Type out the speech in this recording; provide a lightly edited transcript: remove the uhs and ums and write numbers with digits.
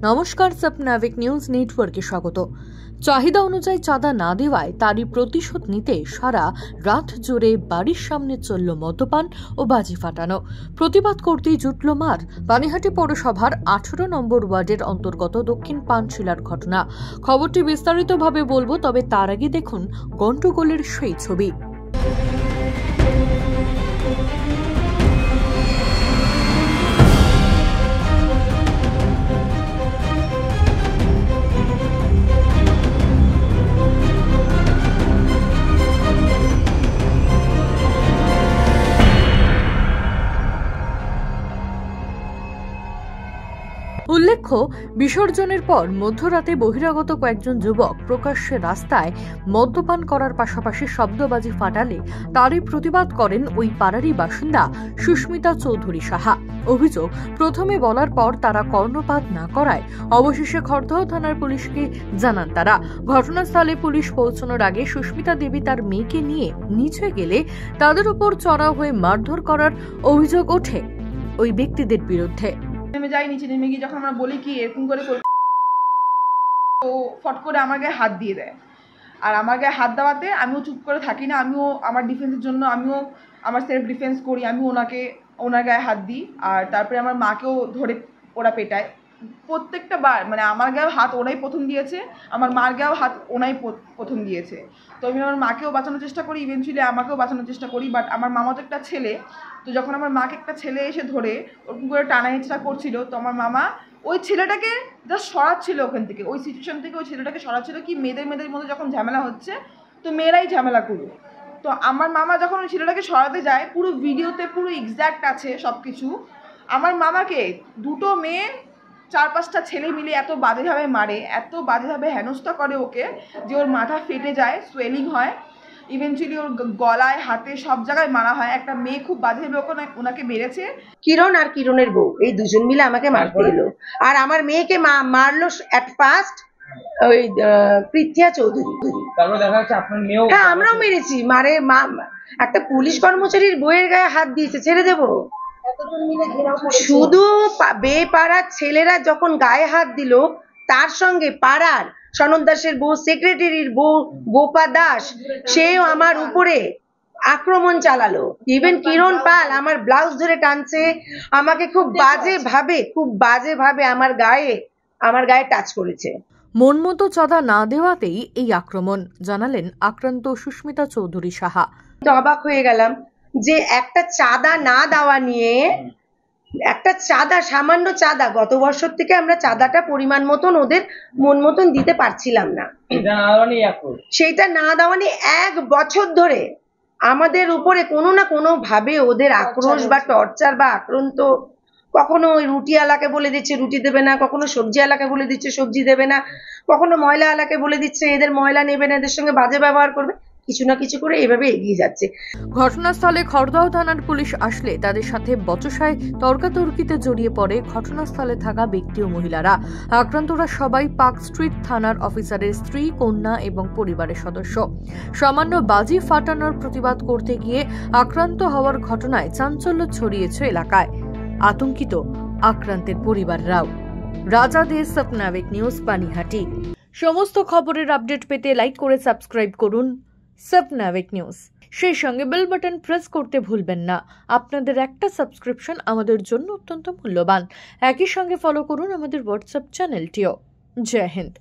নমস্কার, স্বপ্নাবিক নিউজ নেটওয়ার্কে স্বাগত। চাহিদা অনুযায়ী চাঁদা না দেওয়ায় তারই প্রতিশোধ নিতে সারা রাত জুড়ে বাড়ির সামনে চলল মদ্যপান ও বাজি ফাটানো। প্রতিবাদ করতেই জুটল মার। পানিহাটি পৌরসভার 18 নম্বর ওয়ার্ডের অন্তর্গত দক্ষিণ পানশিলার ঘটনা। খবরটি বিস্তারিতভাবে বলবো, তবে তার আগে দেখুন গন্ডগোলের সেই ছবি। উল্লেখ্য, বিসর্জনের পর মধ্যরাতে বহিরাগত কয়েকজন যুবক প্রকাশ্যে রাস্তায় মদ্যপান করার পাশাপাশি শব্দবাজি ফাটালে তারই প্রতিবাদ করেন ওই পাড়ারই বাসিন্দা সুস্মিতা চৌধুরী সাহা। অভিযোগ, প্রথমে বলার পর তারা কর্ণপাত না করায় অবশেষে খড়দহ থানার পুলিশকে জানান তারা। ঘটনাস্থলে পুলিশ পৌঁছানোর আগে সুস্মিতা দেবী তার মেয়েকে নিয়ে নিচে গেলে তাদের উপর চড়াও হয়ে মারধর করার অভিযোগ ওঠে ওই ব্যক্তিদের বিরুদ্ধে। নেমে যাই, নিচে নেমে গিয়ে যখন আমরা বলি কি এরকম করে তো ফট করে আমার গায়ে হাত দিয়ে দেয়। আর আমার গায়ে হাত দেওয়াতে আমিও চুপ করে থাকি না, আমিও আমার ডিফেন্সের জন্য আমিও আমার সেলফ ডিফেন্স করি, আমি ওনার গায়ে হাত দিই। আর তারপরে আমার মাকেও ধরে ওরা পেটায় প্রত্যেকটা বার। মানে আমার গায়েও হাত ওনাই প্রথম দিয়েছে, আমার মার গায়েও হাত ওনাই প্রথম দিয়েছে। তো আমি আমার মাকেও বাঁচানোর চেষ্টা করি, ইভেনচুয়ালি আমাকেও বাঁচানোর চেষ্টা করি। বাট আমার মামা তো একটা ছেলে, তো যখন আমার মাকে একটা ছেলে এসে ধরে ওরকম করে টানা হেঁচড়া করছিল, তো আমার মামা ওই ছেলেটাকে জাস্ট সরাচ্ছিল ওখান থেকে, ওই সিচুয়েশন থেকে ওই ছেলেটাকে সরাচ্ছিল কি মেয়েদের মধ্যে যখন ঝামেলা হচ্ছে তো মেয়েরাই ঝামেলা করবে। তো আমার মামা যখন ওই ছেলেটাকে সরাতে যায়, পুরো ভিডিওতে পুরো এক্স্যাক্ট আছে সব কিছু। আমার মামাকে দুটো মেয়ে 4-5টা ছেলে মিলে এত বাজেভাবে মারে, এত বাজেভাবে হেনস্থা করে ওকে যে ওর মাথা ফেটে যায়, সোয়েলিং হয়, ইভেনচুয়ালি ওর গলায় হাতে সব জায়গায় মারা হয়। একটা মেয়ে খুব বাজেভাবে ওনাকে মেরেছে। কিরণ আর কিরণের বউ এই দুজন মিলে আমাকে মারতে এলো, আর আমার মেয়েকে মারলো অ্যাট ফার্স্ট ওই পৃথ্বীয়া চৌধুরী। তারপর দেখা যাচ্ছে আপনার মেয়েও। হ্যাঁ, আমরাও মেরেছি। একটা পুলিশ কর্মচারীর বইয়ের গায়ে হাত দিয়েছে, ছেড়ে দেবো? শুধু বেপাড়ার ছেলেরা যখন গায়ে হাত দিল, তার সঙ্গে পাড়ার সনদ দাসের বউ, সেক্রেটারির বউ গোপা দাস, সেও আমার উপরে আক্রমণ চালালো। ইভেন কিরণ পাল আমার ব্লাউজ ধরে টানছে, আমাকে খুব বাজেভাবে আমার গায়ে টাচ করেছে। মন মতো চাঁদা না দেওয়াতেই এই আক্রমণ, জানালেন আক্রান্ত সুস্মিতা চৌধুরী সাহা। তো অবাক হয়ে গেলাম যে একটা চাঁদা না দেওয়া নিয়ে, একটা চাঁদা, সামান্য চাঁদা, গত বছর থেকে আমরা চাঁদাটা পরিমাণ মতন ওদের মন মতন দিতে পারছিলাম না। সেইটা না দেওয়া নিয়ে 1 বছর ধরে আমাদের উপরে কোনো না কোনো ভাবে ওদের আক্রোশ বা টর্চার বা আক্রান্ত। কখনো ওই রুটিওয়ালাকে বলে দিচ্ছে রুটি দেবে না, কখনো সবজিওয়ালাকে বলে দিচ্ছে সবজি দেবে না, কখনো ময়লাওয়ালাকে বলে দিচ্ছে এদের ময়লা নেবে না, এদের সঙ্গে বাজে ব্যবহার করবে। কিছু না কিছু করে এভাবে এগিয়ে যাচ্ছে। ঘটনাস্থলে খড়দহ থানার পুলিশ আসলে তাদের সাথে বচসায় তর্কাতর্কিতে জড়িয়ে পড়ে ঘটনাস্থলে থাকা ব্যক্তি ও মহিলারা। আক্রান্তরা সবাই পার্ক স্ট্রিট থানার অফিসারের স্ত্রী, কন্যা এবং পরিবারের সদস্য। সামান্য বাজি ফাটানোর প্রতিবাদ করতে গিয়ে আক্রান্ত হওয়ার ঘটনায় চাঞ্চল্য ছড়িয়েছে এলাকায়। আতঙ্কিত আক্রান্তের পরিবাররাও। রাজা দে, স্বপ্নাবিক নিউজ, পানিহাটি। সমস্ত খবরের আপডেট পেতে লাইক করে সাবস্ক্রাইব করুন স্বপ্নাবিক নিউজ। সেই সঙ্গে বেল বাটন প্রেস করতে ভুলবেন না। আপনাদের একটা সাবস্ক্রিপশন আমাদের জন্য অত্যন্ত মূল্যবান। একই সঙ্গে ফলো করুন আমাদের হোয়াটসঅ্যাপ চ্যানেলটিও। জয় হিন্দ।